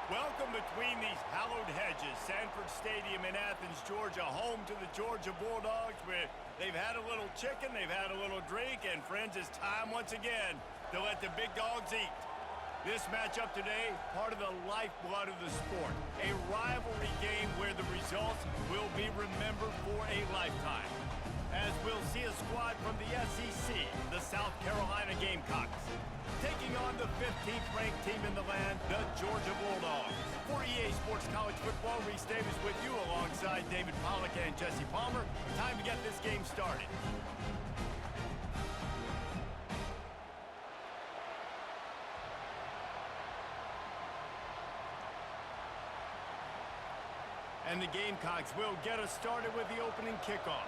Welcome between these hallowed hedges. Sanford Stadium in Athens, Georgia, home to the Georgia Bulldogs, where they've had a little chicken, they've had a little drink, and friends, it's time once again to let the big dogs eat. This matchup today, part of the lifeblood of the sport. A rivalry game where the results will be remembered for a lifetime. As we'll see a squad from the SEC, the South Carolina Gamecocks, taking on the 15th ranked team in the land, the Georgia Bulldogs. For EA Sports College Football, Reese Davis with you alongside David Pollack and Jesse Palmer. Time to get this game started. And the Gamecocks will get us started with the opening kickoff.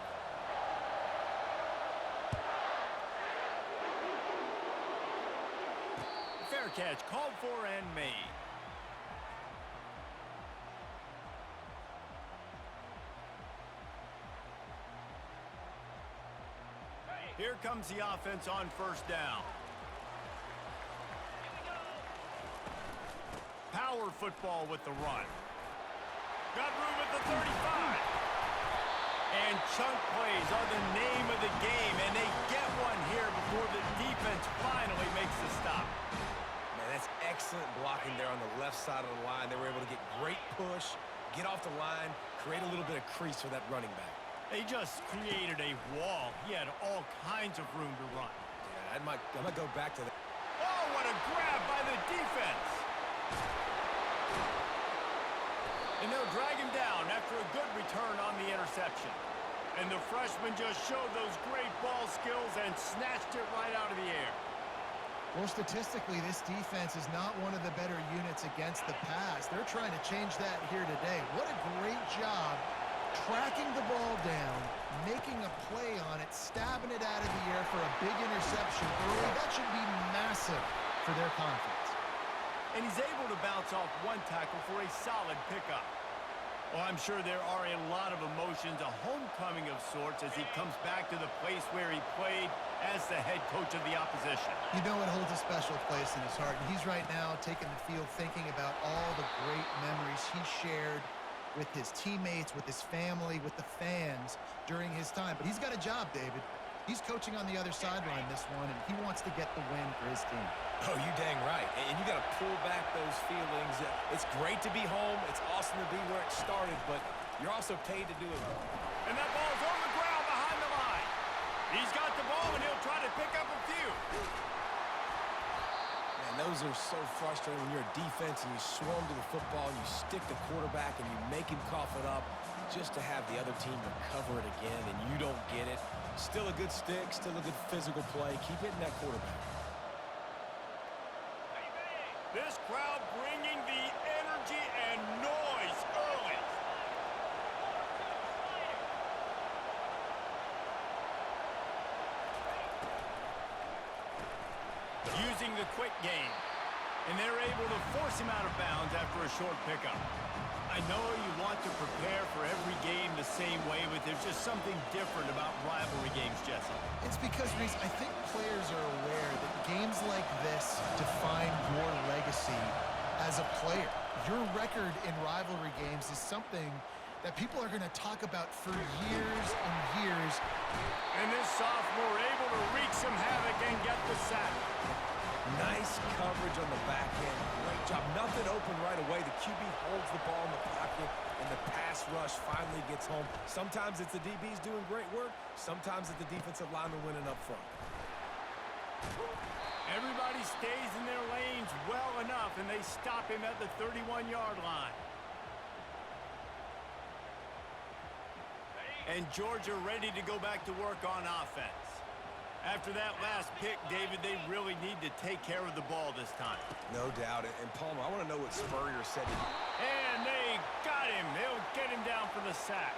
Fair catch, called for and made. Here comes the offense on first down. Power football with the run. Got room at the 35. And chunk plays are the name of the game, and they get one here before the defense finally makes the stop. Man, that's excellent blocking there on the left side of the line. They were able to get great push, get off the line, create a little bit of crease for that running back. They just created a wall. He had all kinds of room to run. Yeah, I might go back to that. Oh, what a grab by the defense. And they'll drag him down after a good return on the interception. And the freshman just showed those great ball skills and snatched it right out of the air. Well, statistically, this defense is not one of the better units against the pass. They're trying to change that here today. What a great job tracking the ball down, making a play on it, stabbing it out of the air for a big interception early. That should be massive for their confidence. And he's able to bounce off one tackle for a solid pickup. Well, I'm sure there are a lot of emotions, a homecoming of sorts, as he comes back to the place where he played as the head coach of the opposition. You know it holds a special place in his heart, and he's right now taking the field thinking about all the great memories he shared with his teammates, with his family, with the fans during his time. But he's got a job, David. He's coaching on the other sideline this one, and he wants to get the win for his team. Oh, you dang right. And you got to pull back those feelings. It's great to be home. It's awesome to be where it started, but you're also paid to do it. And that ball's on the ground behind the line. He's got the ball, and he'll try to pick up a few. Man, those are so frustrating when you're a defense and you swarm to the football and you stick the quarterback and you make him cough it up just to have the other team recover it again, and you don't get it. Still a good stick, still a good physical play. Keep hitting that quarterback. This crowd bringing the energy and noise early. Using the quick game. And they're able to force him out of bounds after a short pickup. I know you want to prepare for every game the same way, but there's just something different about rivalry games, Jesse. It's because, Reese, I think players are aware that games like this define your legacy as a player. Your record in rivalry games is something that people are going to talk about for years and years. And this sophomore able to wreak some havoc and get the sack. Nice coverage on the back end. Great job. Nothing open right away. The QB holds the ball in the pocket, and the pass rush finally gets home. Sometimes it's the DBs doing great work. Sometimes it's the defensive lineman winning up front. Everybody stays in their lanes well enough, and they stop him at the 31-yard line. And Georgia ready to go back to work on offense. After that last pick, David, they really need to take care of the ball this time. No doubt. And Palmer, I want to know what Spurrier said to you. And they got him. They'll get him down for the sack.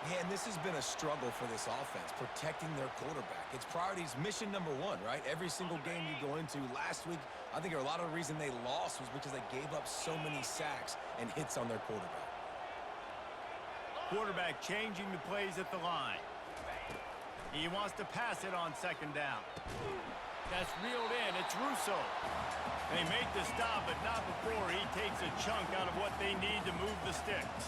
Yeah, and this has been a struggle for this offense, protecting their quarterback. It's priorities, mission number one, right? Every single game you go into. Last week, I think a lot of the reason they lost was because they gave up so many sacks and hits on their quarterback. Quarterback changing the plays at the line. He wants to pass it on second down. That's reeled in. It's Russo. They make the stop, but not before he takes gets a chunk out of what they need to move the sticks.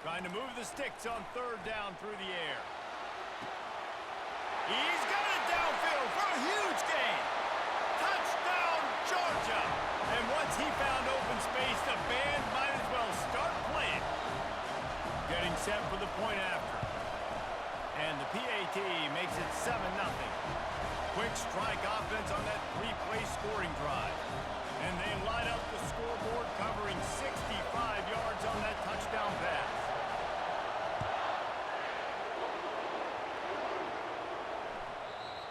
Trying to move the sticks on third down through the air. He's got it downfield for a huge gain. Touchdown, Georgia. And once he found open space, the band might as well start playing. Getting set for the point after. And the PAT makes it 7-0. Quick strike offense on that three-play scoring drive. And they light up the scoreboard, covering 65 yards on that touchdown pass.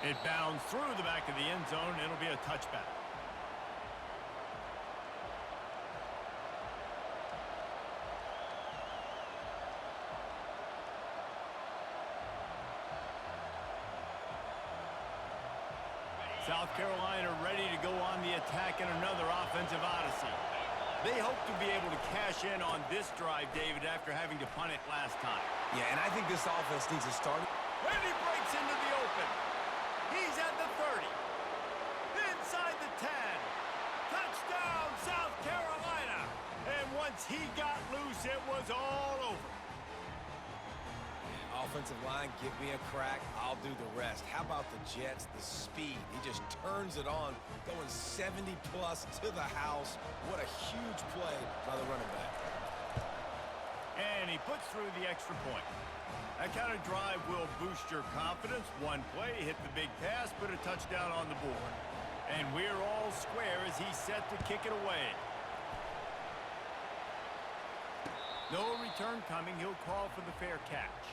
It bounds through the back of the end zone. It'll be a touchback. South Carolina ready to go on the attack in another offensive odyssey. They hope to be able to cash in on this drive, David, after having to punt it last time. Yeah, and I think this offense needs to start. When he breaks into the open. He's at the 30. Inside the 10. Touchdown, South Carolina. And once he got loose, it was all over. Offensive line, give me a crack. I'll do the rest. How about the Jets, the speed? He just turns it on, going 70-plus to the house. What a huge play by the running back. And he puts through the extra point. That kind of drive will boost your confidence. One play, hit the big pass, put a touchdown on the board. And we're all square as he's set to kick it away. No return coming. He'll call for the fair catch.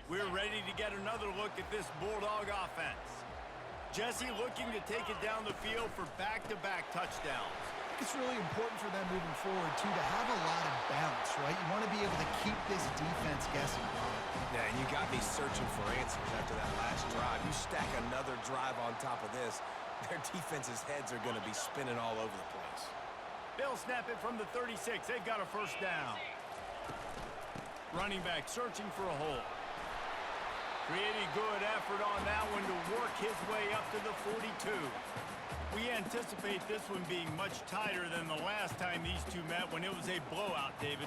We're ready to get another look at this Bulldog offense. Jesse looking to take it down the field for back-to-back touchdowns. It's really important for them moving forward, too, to have a lot of bounce, right? You want to be able to keep this defense guessing. Yeah, and you got me searching for answers after that last drive. You stack another drive on top of this, their defense's heads are going to be spinning all over the place. They'll snap it from the 36. They've got a first down. Running back searching for a hole. Pretty good effort on that one to work his way up to the 42. We anticipate this one being much tighter than the last time these two met when it was a blowout, David.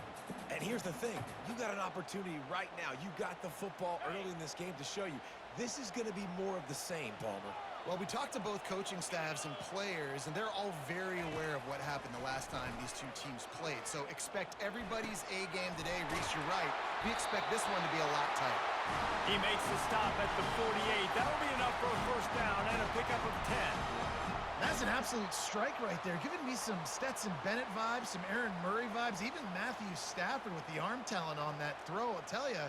And here's the thing. You got an opportunity right now. You got the football early in this game to show you. This is going to be more of the same, Palmer. Well, we talked to both coaching staffs and players, and they're all very aware of what happened the last time these two teams played. So expect everybody's A game today. Reese, you're right. We expect this one to be a lot tighter. He makes the stop at the 48. That'll be enough for a first down and a pickup of 10. That's an absolute strike right there. Giving me some Stetson Bennett vibes, some Aaron Murray vibes, even Matthew Stafford with the arm talent on that throw. I'll tell you,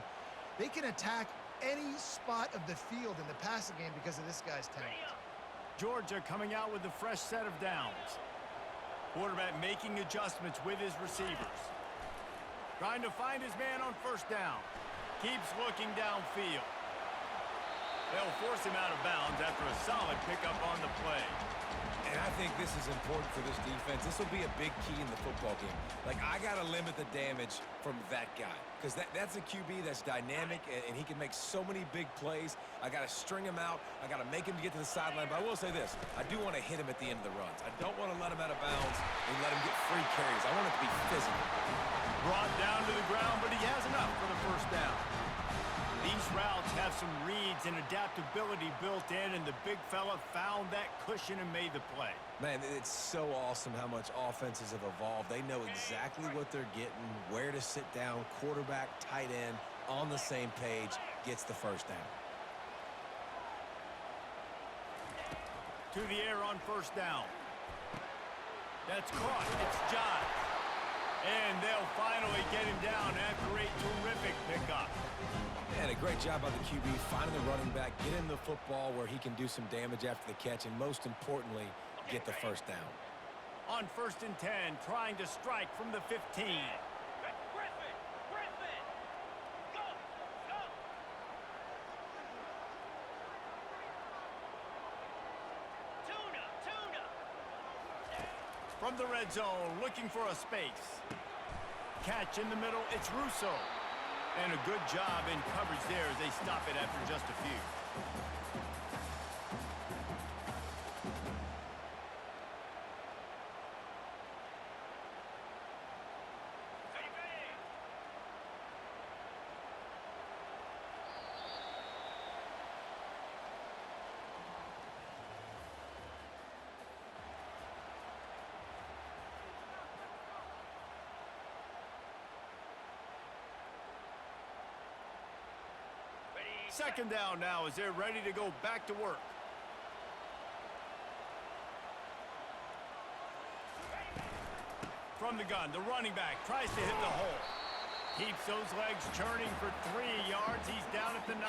they can attack any spot of the field in the passing game because of this guy's talent. Georgia coming out with a fresh set of downs. Quarterback making adjustments with his receivers. Trying to find his man on first down. Keeps looking downfield. They'll force him out of bounds after a solid pickup on the play. And I think this is important for this defense. This will be a big key in the football game. Like, I got to limit the damage from that guy because that's a QB that's dynamic, and he can make so many big plays. I got to string him out. I got to make him get to the sideline. But I will say this. I do want to hit him at the end of the runs. I don't want to let him out of bounds and let him get free carries. I want it to be physical. Brought down to the ground, but he has enough for the first down. These routes have some reads and adaptability built in, and the big fella found that cushion and made the play. Man, it's so awesome how much offenses have evolved. They know exactly what they're getting, where to sit down, quarterback, tight end, on the same page, gets the first down. To the air on first down. That's caught. It's John. And they'll finally get him down after a terrific pickup. And a great job by the QB finding the running back, get him the football where he can do some damage after the catch, and most importantly, get the first down. On 1st and 10, trying to strike from the 15. From the red zone, looking for a space. Catch in the middle, it's Russo. And a good job in coverage there as they stop it after just a few. Second down now as they're ready to go back to work. From the gun, the running back tries to hit the hole. Keeps those legs churning for 3 yards. He's down at the 9.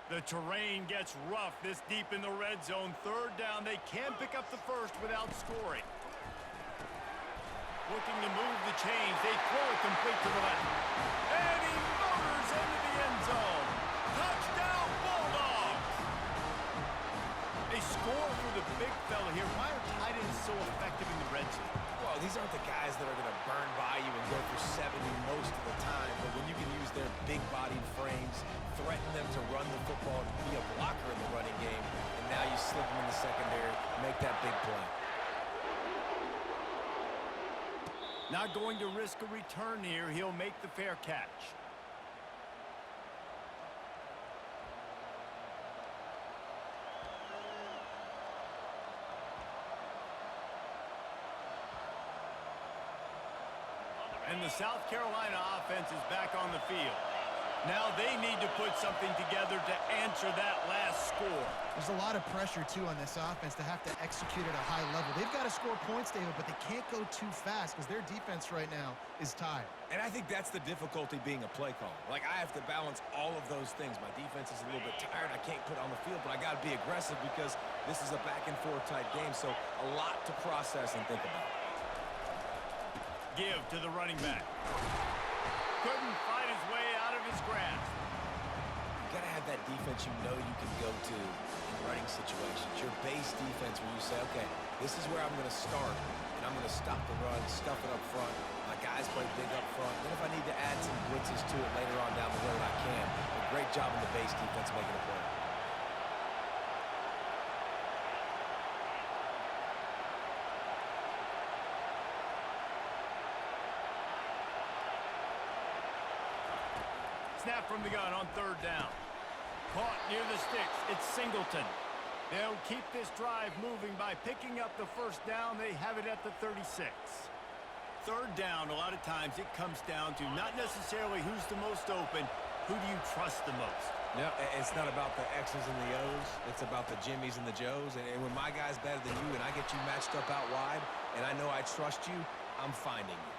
The terrain gets rough this deep in the red zone. Third down, they can pick up the first without scoring. Looking to move the chains. They throw it complete to the left. And he motors into the end zone. Touchdown, Bulldogs! They score for the big fella here. Why are tight ends so effective in the red zone? Well, these aren't the guys that are going to burn by you and go for 70 most of the time, but when you can use their big-bodied frames, threaten them to run the football, be a blocker in the running game, and now you slip them in the secondary, make that big play. Not going to risk a return here. He'll make the fair catch. And the South Carolina offense is back on the field. Now they need to put something together to answer that last score. There's a lot of pressure, too, on this offense to have to execute at a high level. They've got to score points, David, but they can't go too fast because their defense right now is tired. And I think that's the difficulty being a play caller. Like, I have to balance all of those things. My defense is a little bit tired. I can't put on the field, but I got to be aggressive because this is a back-and-forth type game, so a lot to process and think about. Give to the running back. Couldn't fight his way out of his grasp. You got to have that defense you know you can go to in running situations. Your base defense where you say, okay, this is where I'm going to start, and I'm going to stop the run, stuff it up front. My guys play big up front. Then if I need to add some blitzes to it later on down the road, I can. A great job in the base defense making a play. Snap from the gun on third down. Caught near the sticks. It's Singleton. They'll keep this drive moving by picking up the first down. They have it at the 36. Third down, a lot of times it comes down to not necessarily who's the most open, who do you trust the most? Yeah, it's not about the X's and the O's. It's about the Jimmys and the Joes. And when my guy's better than you and I get you matched up out wide and I know I trust you, I'm finding you.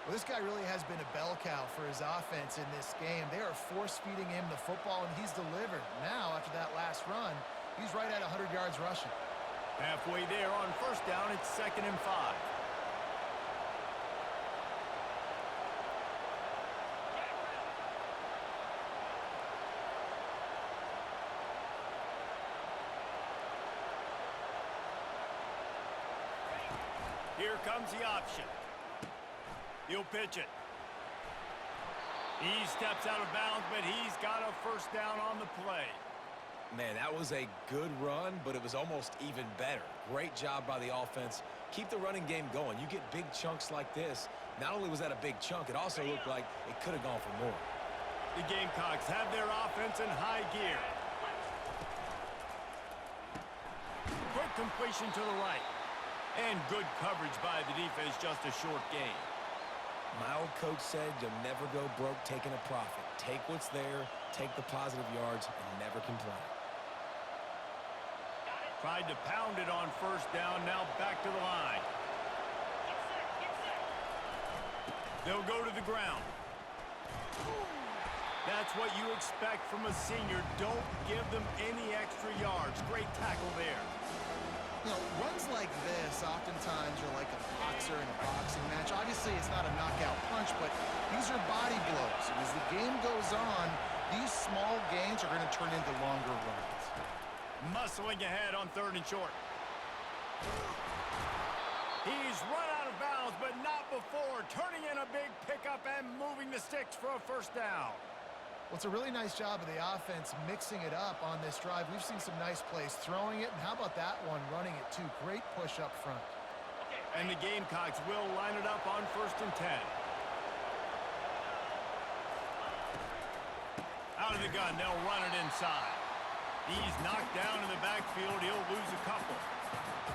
Well, this guy really has been a bell cow for his offense in this game. They are force-feeding him the football, and he's delivered. Now, after that last run, he's right at 100 yards rushing. Halfway there on first down, it's 2nd and 5. Here comes the option. He'll pitch it. He steps out of bounds, but he's got a first down on the play. Man, that was a good run, but it was almost even better. Great job by the offense. Keep the running game going. You get big chunks like this. Not only was that a big chunk, it also looked like it could have gone for more. The Gamecocks have their offense in high gear. Quick completion to the right. And good coverage by the defense, just a short gain. My old coach said you'll never go broke taking a profit. Take what's there, take the positive yards, and never complain. Tried to pound it on first down, now back to the line. They'll go to the ground. That's what you expect from a senior. Don't give them any extra yards. Great tackle there. You know, runs like this oftentimes are like a boxer in a boxing match. Obviously, it's not a knockout punch, but these are body blows. And as the game goes on, these small gains are going to turn into longer runs. Muscling ahead on 3rd and short. He's run out of bounds, but not before. Turning in a big pickup and moving the sticks for a first down. Well, it's a really nice job of the offense mixing it up on this drive. We've seen some nice plays throwing it, and how about that one running it too? Great push up front. And the Gamecocks will line it up on 1st and 10. Out of the gun, they'll run it inside. He's knocked down in the backfield. He'll lose a couple.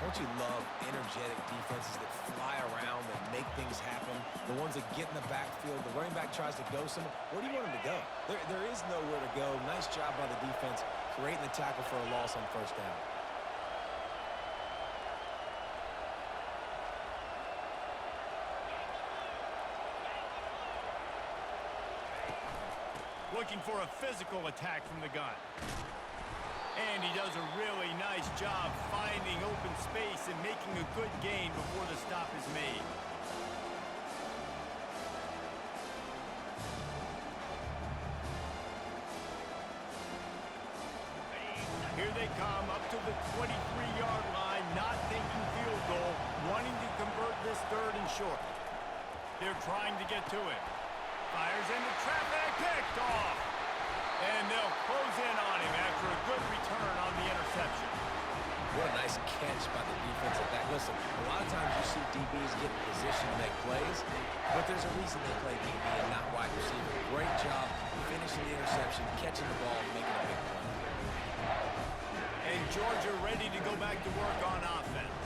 Don't you love energetic defenses that fly around, that make things happen? The ones that get in the backfield, the running back tries to go somewhere. Where do you want him to go? There is nowhere to go. Nice job by the defense creating the tackle for a loss on first down. Looking for a physical attack from the gun. And he does a really nice job finding open space and making a good gain before the stop is made. Here they come up to the 23-yard line, not thinking field goal, wanting to convert this 3rd and short. They're trying to get to it. Fires into traffic, picked off. And they'll close in on him after a good return on the interception. What a nice catch by the defensive back. Listen, a lot of times you see DBs get in position to make plays, but there's a reason they play DB and not wide receiver. Great job finishing the interception, catching the ball, and making a big play. And Georgia ready to go back to work on offense.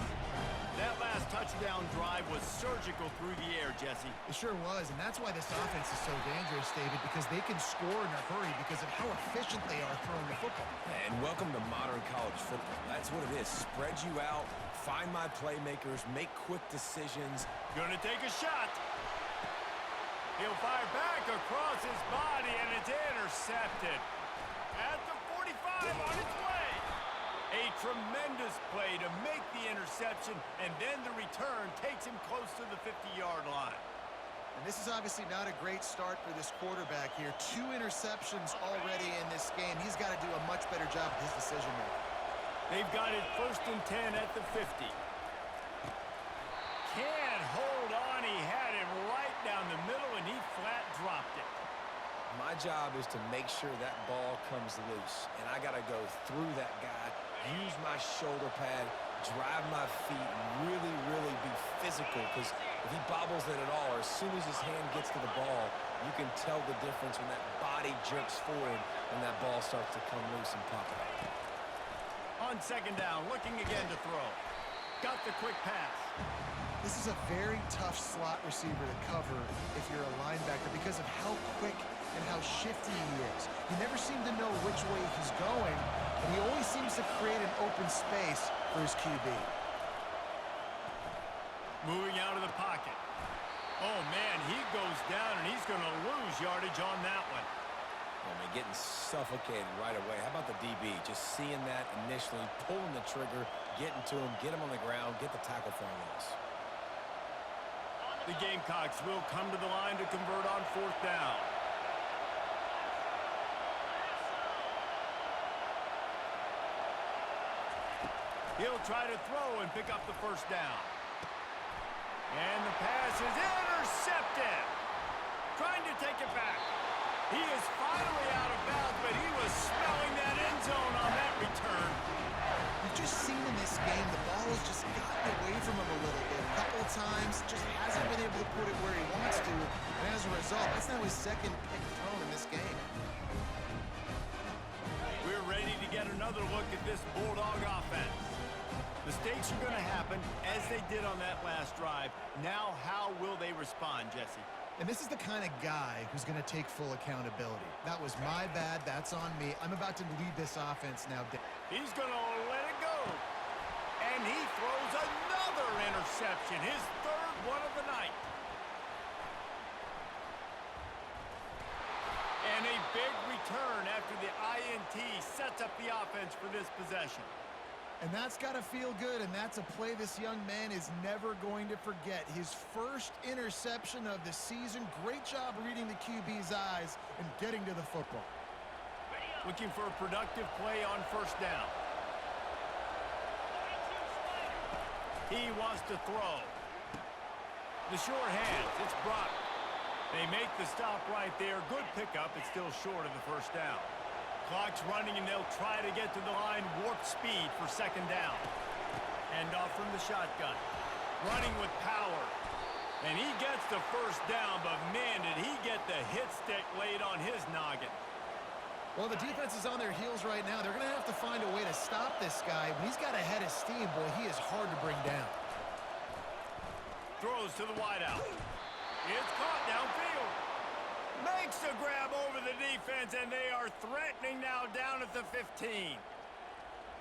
That last touchdown drive was surgical through the air, Jesse. It sure was, and that's why this offense is so dangerous, David, because they can score in a hurry because of how efficient they are throwing the football. And welcome to modern college football. That's what it is. Spread you out, find my playmakers, make quick decisions. Gonna take a shot. He'll fire back across his body, and it's intercepted. At the 45 on its way. A tremendous play to make the interception, and then the return takes him close to the 50-yard line. And this is obviously not a great start for this quarterback here. 2 interceptions already in this game. He's got to do a much better job with his decision-making. They've got it 1st and 10 at the 50. Can't hold on. He had him right down the middle, and he flat dropped it. My job is to make sure that ball comes loose, and I got to go through that guy, use my shoulder pad, drive my feet, and really be physical, because if he bobbles it at all, or as soon as his hand gets to the ball, you can tell the difference when that body jerks forward and that ball starts to come loose and pop out. On 2nd down, looking again to throw. Got the quick pass. This is a very tough slot receiver to cover if you're a linebacker because of how quick and how shifty he is. You never seem to know which way he's going, and he always seems to create an open space for his QB. Moving out of the pocket. Oh, man, he goes down, and he's going to lose yardage on that one. Oh, man, getting suffocated right away. How about the DB? Just seeing that initially, pulling the trigger, getting to him, get him on the ground, get the tackle for a loss. The Gamecocks will come to the line to convert on 4th down. He'll try to throw and pick up the 1st down. And the pass is intercepted. Trying to take it back. He is finally out of bounds, but he was smelling that end zone on that return. We've just seen in this game the ball has just gotten away from him a little bit. A couple of times, just hasn't been able to put it where he wants to. And as a result, that's now his 2nd pick thrown in this game. We're ready to get another look at this Bulldog offense. Mistakes are going to happen, as they did on that last drive. Now, how will they respond, Jesse? And this is the kind of guy who's going to take full accountability. That was my bad. That's on me. I'm about to lead this offense now. He's going to let it go. And he throws another interception, his 3rd one of the night. And a big return after the INT sets up the offense for this possession. And that's got to feel good, and that's a play this young man is never going to forget. His 1st interception of the season. Great job reading the QB's eyes and getting to the football. Looking for a productive play on 1st down. He wants to throw. The short hands, it's Brock. They make the stop right there. Good pickup. It's still short of the 1st down. Clock's running, and they'll try to get to the line. Warp speed for 2nd down. Hand off from the shotgun. Running with power. And he gets the 1st down, but man, did he get the hit stick laid on his noggin. Well, the defense is on their heels right now. They're going to have to find a way to stop this guy. When he's got a head of steam, boy, he is hard to bring down. Throws to the wideout. It's caught downfield. Makes the grab over the defense, and they are threatening now down at the 15.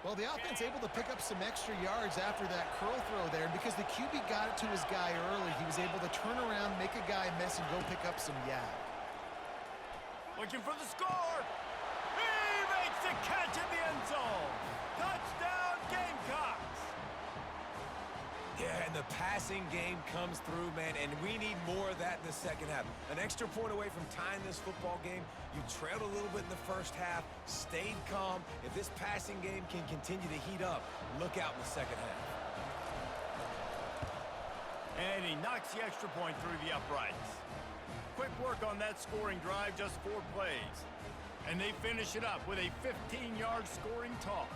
Well, the offense able to pick up some extra yards after that curl throw there. And because the QB got it to his guy early, he was able to turn around, make a guy miss, and go pick up some yak. Looking for the score. He makes the catch in the end zone. Touchdown, Gamecocks. Yeah, and the passing game comes through, man, and we need more of that in the 2nd half. An extra point away from tying this football game. You trailed a little bit in the 1st half, stayed calm. If this passing game can continue to heat up, look out in the 2nd half. And he knocks the extra point through the uprights. Quick work on that scoring drive, just 4 plays. And they finish it up with a 15-yard scoring toss.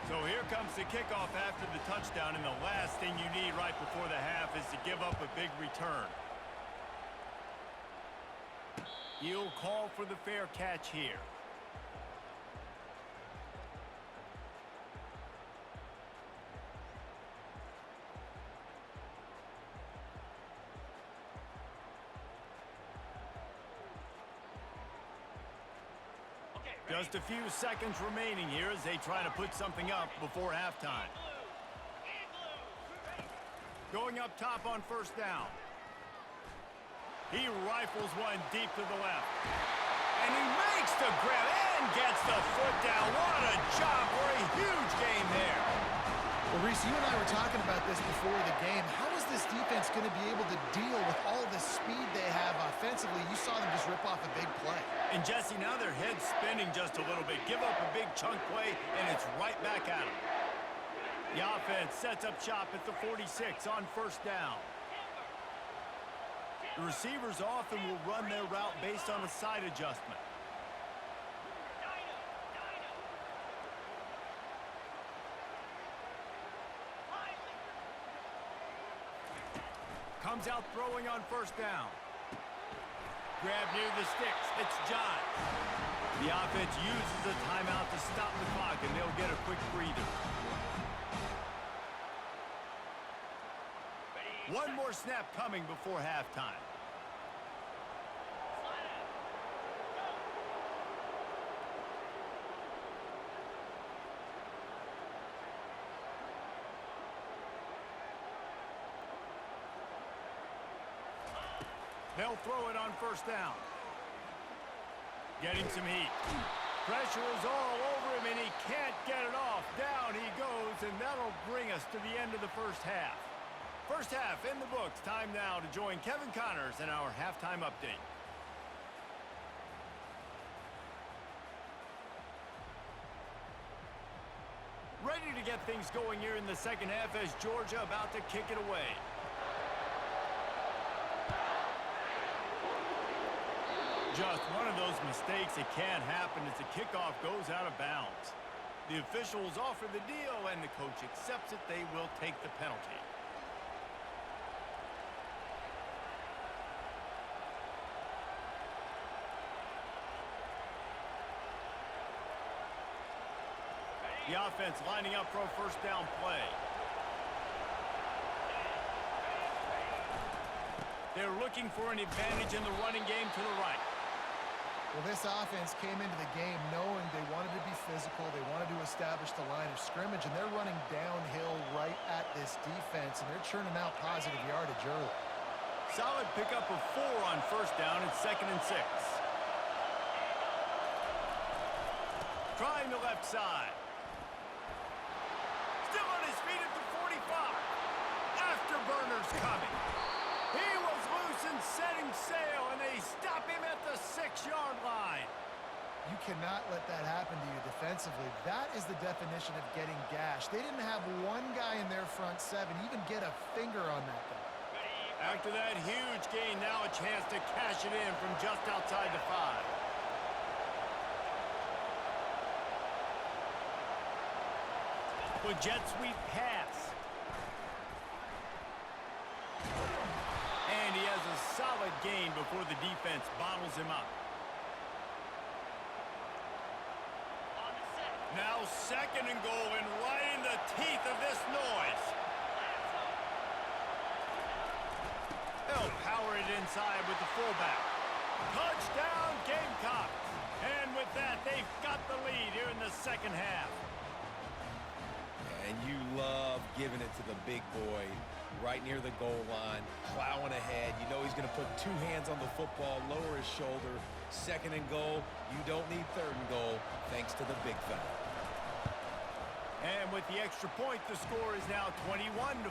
So here comes the kickoff after the touchdown, and the last thing you need right before the half is to give up a big return. He'll call for the fair catch here. Just a few seconds remaining here as they try to put something up before halftime. Going up top on first down. He rifles one deep to the left. And he makes the grab and gets the foot down. What a job for a huge gain there. Well, Reese, you and I were talking about this before the game. How is this defense going to be able to deal with all the speed they have offensively? You saw them just rip off a big play. And Jesse, now their head's spinning just a little bit. Give up a big chunk play, and it's right back at them. The offense sets up shop at the 46 on first down. The receivers often will run their route based on a side adjustment. Comes out throwing on first down. Grab near the sticks. It's John. The offense uses a timeout to stop the clock, and they'll get a quick breather. One more snap coming before halftime. They'll throw it on first down. Getting some heat. Pressure is all over him, and he can't get it off. Down he goes, and that'll bring us to the end of the first half. First half in the books. Time now to join Kevin Connors in our halftime update. Ready to get things going here in the second half as Georgia about to kick it away. Just one of those mistakes that can happen as the kickoff goes out of bounds. The officials offer the deal, and the coach accepts it. They will take the penalty. The offense lining up for a first down play. They're looking for an advantage in the running game to the right. Well, this offense came into the game knowing they wanted to be physical, they wanted to establish the line of scrimmage, and they're running downhill right at this defense, and they're churning out positive yardage early. Solid pickup of 4 on first down and 2nd and 6. Trying the left side. Still on his feet at the 45. Afterburners coming. He was loose and setting sail, and they stop him at the 6-yard line. You cannot let that happen to you defensively. That is the definition of getting gashed. They didn't have one guy in their front 7 even get a finger on that guy. After that huge gain, now a chance to cash it in from just outside the 5. With jet sweep pass. And he has a solid gain before the defense bottles him up. Now 2nd and goal, and right in the teeth of this noise. They'll power it inside with the fullback. Touchdown Gamecocks. And with that, they've got the lead here in the second half. And you love giving it to the big boy right near the goal line, plowing ahead. You know he's going to put 2 hands on the football, lower his shoulder. 2nd and goal. You don't need 3rd and goal, thanks to the big fella. And with the extra point, the score is now 21-14.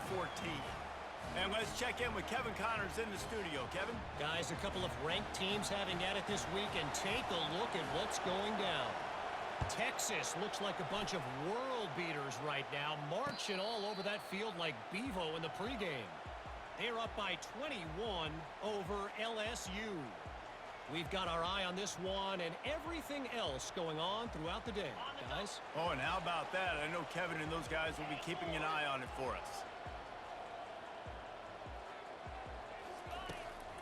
And let's check in with Kevin Connors in the studio. Kevin? Guys, a couple of ranked teams having at it this week, and take a look at what's going down. Texas looks like a bunch of world beaters right now, marching all over that field like Bevo in the pregame. They're up by 21 over LSU. We've got our eye on this one and everything else going on throughout the day, guys. Oh, and how about that? I know Kevin and those guys will be keeping an eye on it for us.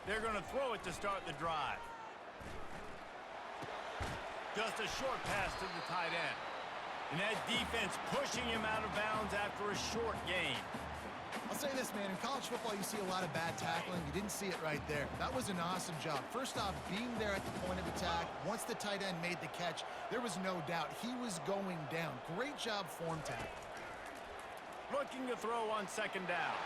They're going to throw it to start the drive. Just a short pass to the tight end. And that defense pushing him out of bounds after a short gain. I'll say this, man. In college football, you see a lot of bad tackling. You didn't see it right there. That was an awesome job. First off, being there at the point of attack. Once the tight end made the catch, there was no doubt he was going down. Great job form tackle. Looking to throw on second down.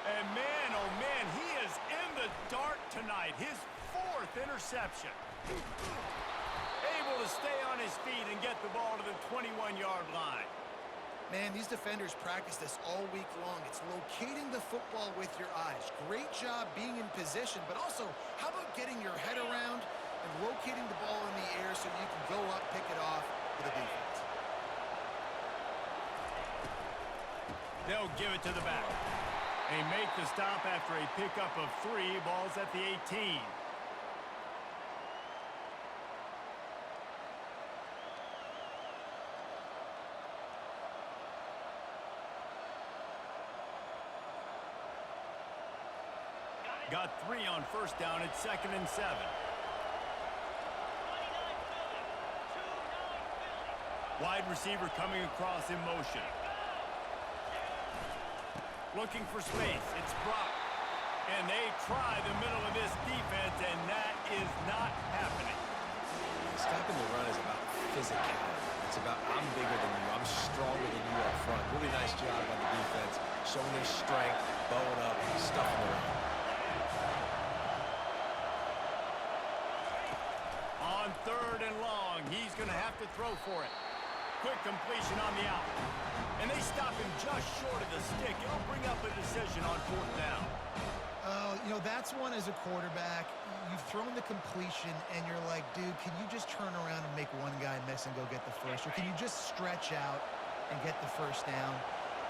And man, oh man, he is in the dark tonight. His 4th interception. Able to stay on his feet and get the ball to the 21-yard line. Man, these defenders practice this all week long. It's locating the football with your eyes. Great job being in position, but also, how about getting your head around and locating the ball in the air so you can go up, pick it off for the defense. They'll give it to the back. They make the stop after a pickup of 3. Ball's at the 18. Got 3 on first down at 2nd and 7. Wide receiver coming across in motion. Looking for space. It's Brock. And they try the middle of this defense, and that is not happening. Stopping the run is about physicality. It's about I'm bigger than you. I'm stronger than you up front. Really nice job by the defense, showing their strength, bowing up, stuffing the run. On 3rd and long, he's going to have to throw for it. Quick completion on the out. And they stop him just short of the stick. It'll bring up a decision on 4th down. You know, that's one as a quarterback. You've thrown the completion, and you're like, dude, can you just turn around and make one guy miss and go get the first? Or can you just stretch out and get the first down?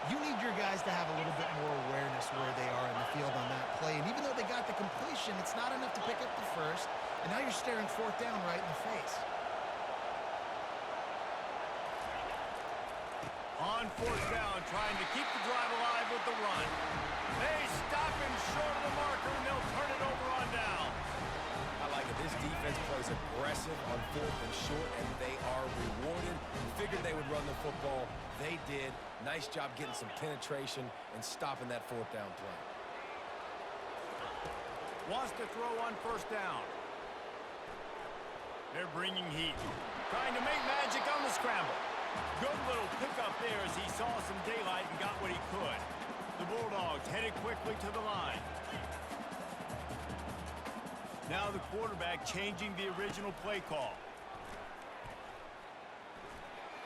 You need your guys to have a little bit more awareness where they are in the field on that play. And even though they got the completion, it's not enough to pick up the first. And now you're staring 4th down right in the face. On 4th down, trying to keep the drive alive with the run. They stop him short of the marker, and they'll turn it over on down. I like it. This defense plays aggressive on 4th and short, and they are rewarded. Figured they would run the football. They did. Nice job getting some penetration and stopping that 4th down play. Wants to throw on 1st down. They're bringing heat. Trying to make magic on the scramble. Good little pickup there as he saw some daylight and got what he could. The Bulldogs headed quickly to the line. Now the quarterback changing the original play call.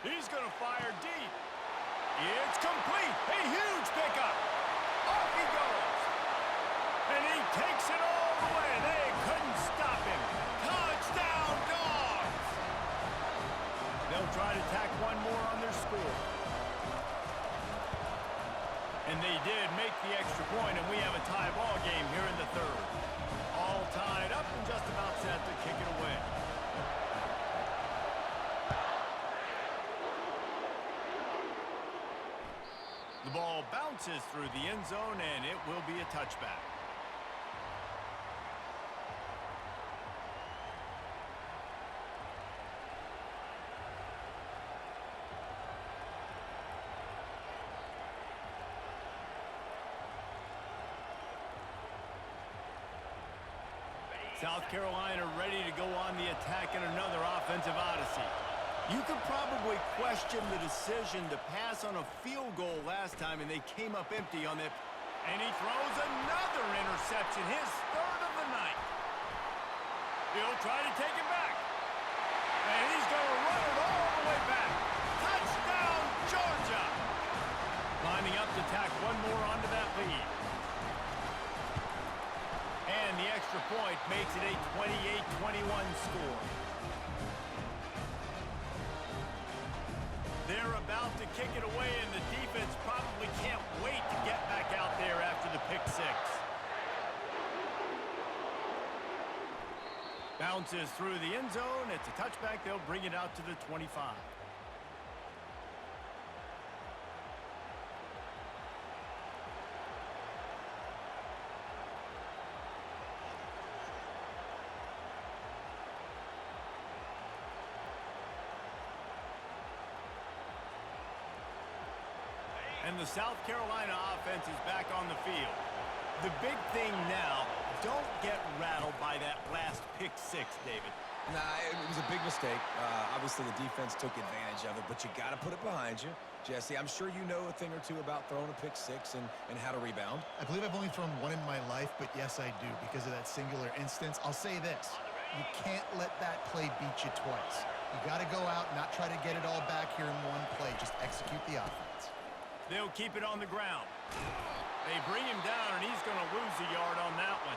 He's going to fire deep. It's complete. A huge pickup. Off he goes. And he takes it all the way. They couldn't stop him. Touchdown, Dogs! They'll try to tack one more on their score. And they did make the extra point, and we have a tie ball game here in the 3rd. All tied up and just about set to kick it away. The ball bounces through the end zone, and it will be a touchback. South Carolina ready to go on the attack in another offensive odyssey. You could probably question the decision to pass on a field goal last time, and they came up empty on that. And he throws another interception, his 3rd of the night. He'll try to take it back. And he's going to run it all the way back. Touchdown, Georgia! Lining up to tack one more onto that lead. And the extra point makes it a 28-21 score. They're about to kick it away, and the defense probably can't wait to get back out there after the pick 6. Bounces through the end zone. It's a touchback. They'll bring it out to the 25. And And the South Carolina offense is back on the field. The big thing now, don't get rattled by that last pick six, David. Nah, it was a big mistake. Obviously, the defense took advantage of it, but you got to put it behind you. Jesse, I'm sure you know a thing or two about throwing a pick six and how to rebound. I believe I've only thrown one in my life, but yes, I do because of that singular instance. I'll say this. You can't let that play beat you twice. You got to go out and not try to get it all back here in one play. Just execute the offense. They'll keep it on the ground. They bring him down, and he's going to lose a yard on that one.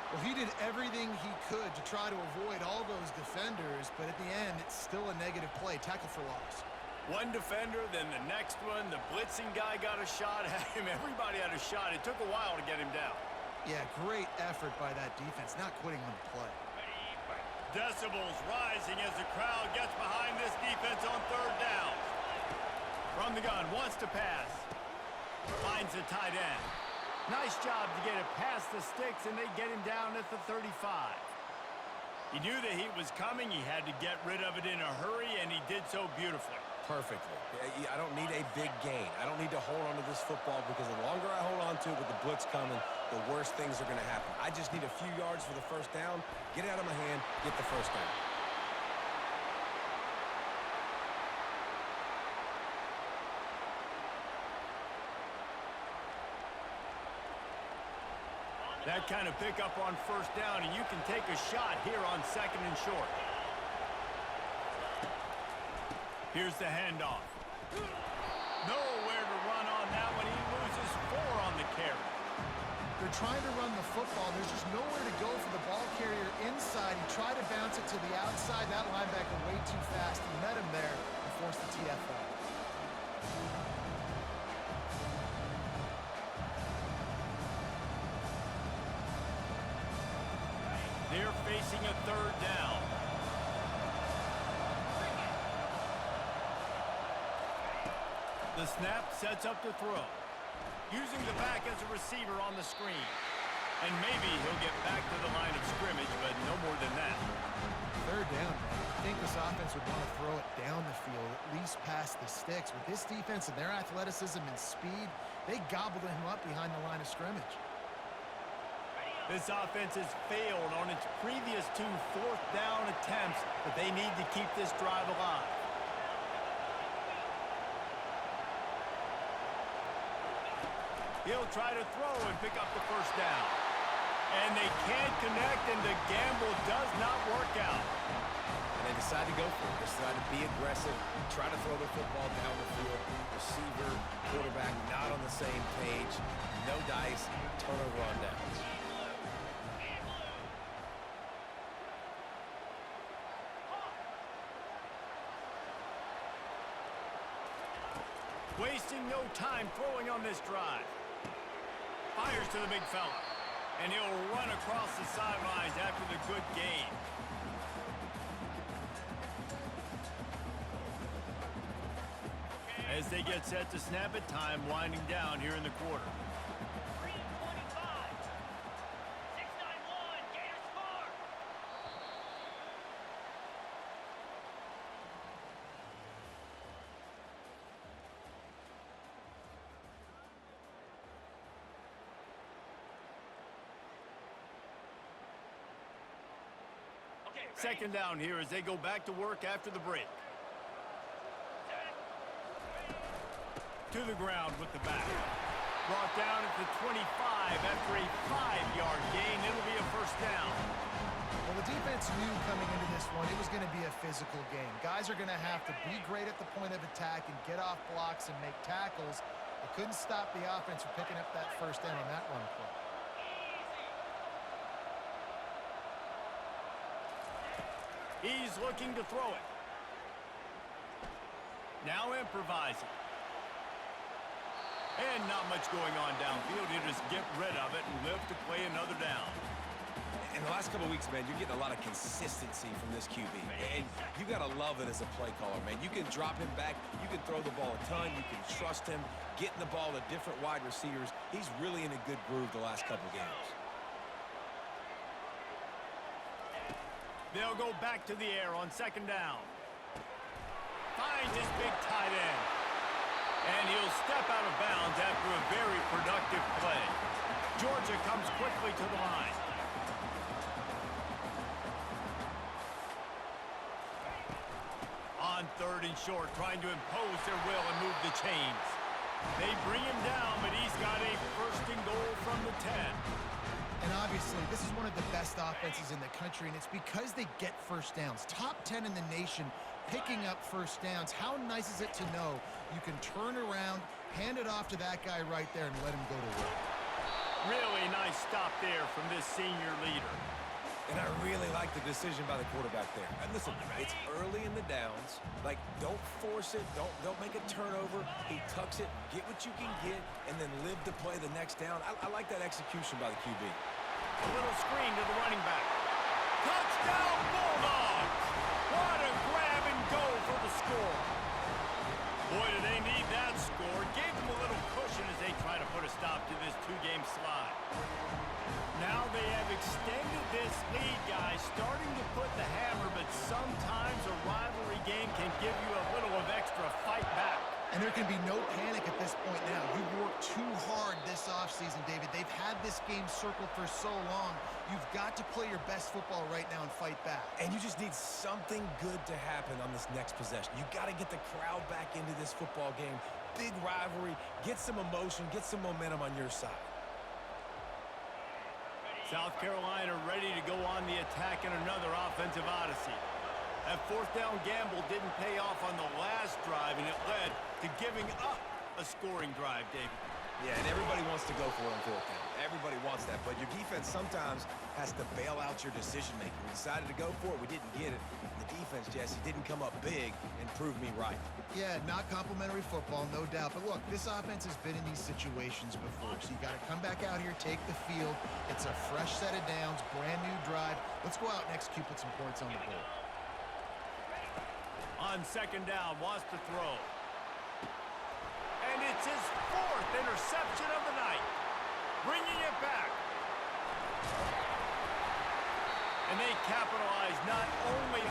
Well, he did everything he could to try to avoid all those defenders, but at the end, it's still a negative play. Tackle for loss. One defender, then the next one. The blitzing guy got a shot at him. Everybody had a shot. It took a while to get him down. Yeah, great effort by that defense, not quitting on the play. Decibels rising as the crowd gets behind this defense on third down. From the gun, wants to pass. Finds the tight end. Nice job to get it past the sticks, and they get him down at the 35. He knew the heat was coming. He had to get rid of it in a hurry, and he did so beautifully. Perfectly. I don't need a big gain. I don't need to hold on to this football because the longer I hold on to it with the blitz coming, the worse things are going to happen. I just need a few yards for the first down, get it out of my hand, get the first down. That kind of pickup on first down, and you can take a shot here on second and short. Here's the handoff. Nowhere to run on that one. He loses 4 on the carry. They're trying to run the football. There's just nowhere to go for the ball carrier inside. He tried to bounce it to the outside. That linebacker way too fast. He met him there and forced the TFL. They're facing a third down. The snap sets up to throw. Using the back as a receiver on the screen. And maybe he'll get back to the line of scrimmage, but no more than that. Third down, man. I think this offense would want to throw it down the field, at least past the sticks. With this defense and their athleticism and speed, they gobbled him up behind the line of scrimmage. This offense has failed on its previous 2 fourth down attempts, but they need to keep this drive alive. He'll try to throw and pick up the first down. And they can't connect, and the gamble does not work out. And they decide to go for it. They decide to be aggressive, try to throw the football down the field. Receiver, quarterback, not on the same page. No dice, turnover on downs. Wasting no time throwing on this drive. Fires to the big fella. And he'll run across the sidelines after the good gain. As they get set to snap it, time winding down here in the quarter. 3:25. 6-9-1. Gators score. Okay, ready? Second down here as they go back to work after the break. To the ground with the back. Brought down at the 25 after a 5-yard gain. It'll be a first down. Well, the defense knew coming into this one it was going to be a physical game. Guys are going to have to be great at the point of attack and get off blocks and make tackles. They couldn't stop the offense from picking up that first down on that run play. He's looking to throw it. Now improvising. And not much going on downfield. You just get rid of it and live to play another down. In the last couple of weeks, man, you're getting a lot of consistency from this QB. And you got to love it as a play caller, man. You can drop him back. You can throw the ball a ton. You can trust him. Getting the ball to different wide receivers. He's really in a good groove the last couple of games. They'll go back to the air on second down. Finds his big tight end. And he'll step out of bounds after a very productive play. Georgia comes quickly to the line. On 3rd and short, trying to impose their will and move the chains. They bring him down, but he's got a 1st and goal from the 10. And obviously, this is one of the best offenses in the country, and it's because they get first downs. Top 10 in the nation picking up first downs. How nice is it to know you can turn around, hand it off to that guy right there, and let him go to work? Really nice stop there from this senior leader. And I really like the decision by the quarterback there. And listen, it's early in the downs. Like, don't force it. Don't make a turnover. He tucks it, get what you can get, and then live to play the next down. I like that execution by the QB. A little screen to the running back. Touchdown, Bulldogs! What a grab and go for the score. Boy, do they need that score. Gave them a little cushion as they try to put a stop to this 2-game slide. Now they have extended this lead, guys, starting to put the hammer, but sometimes a rivalry game can give you a little of extra fight back. And there can be no panic at this point now. You worked too hard this offseason, David. They've had this game circled for so long. You've got to play your best football right now and fight back. And you just need something good to happen on this next possession. You got to get the crowd back into this football game. Big rivalry. Get some emotion. Get some momentum on your side. South Carolina ready to go on the attack in another offensive odyssey. That 4th down gamble didn't pay off on the last drive, and it led to giving up a scoring drive, David. Yeah, and everybody wants to go for it on 4th down. Everybody wants that, but your defense sometimes has to bail out your decision-making. We decided to go for it. We didn't get it. The defense, Jesse, didn't come up big and prove me right. Yeah, not complimentary football, no doubt. But look, this offense has been in these situations before, so you got to come back out here, take the field. It's a fresh set of downs, brand new drive. Let's go out and execute, put some points on the board. On 2nd down, wants to throw. And it's his 4th interception of the night. Bringing it back. And they capitalize not only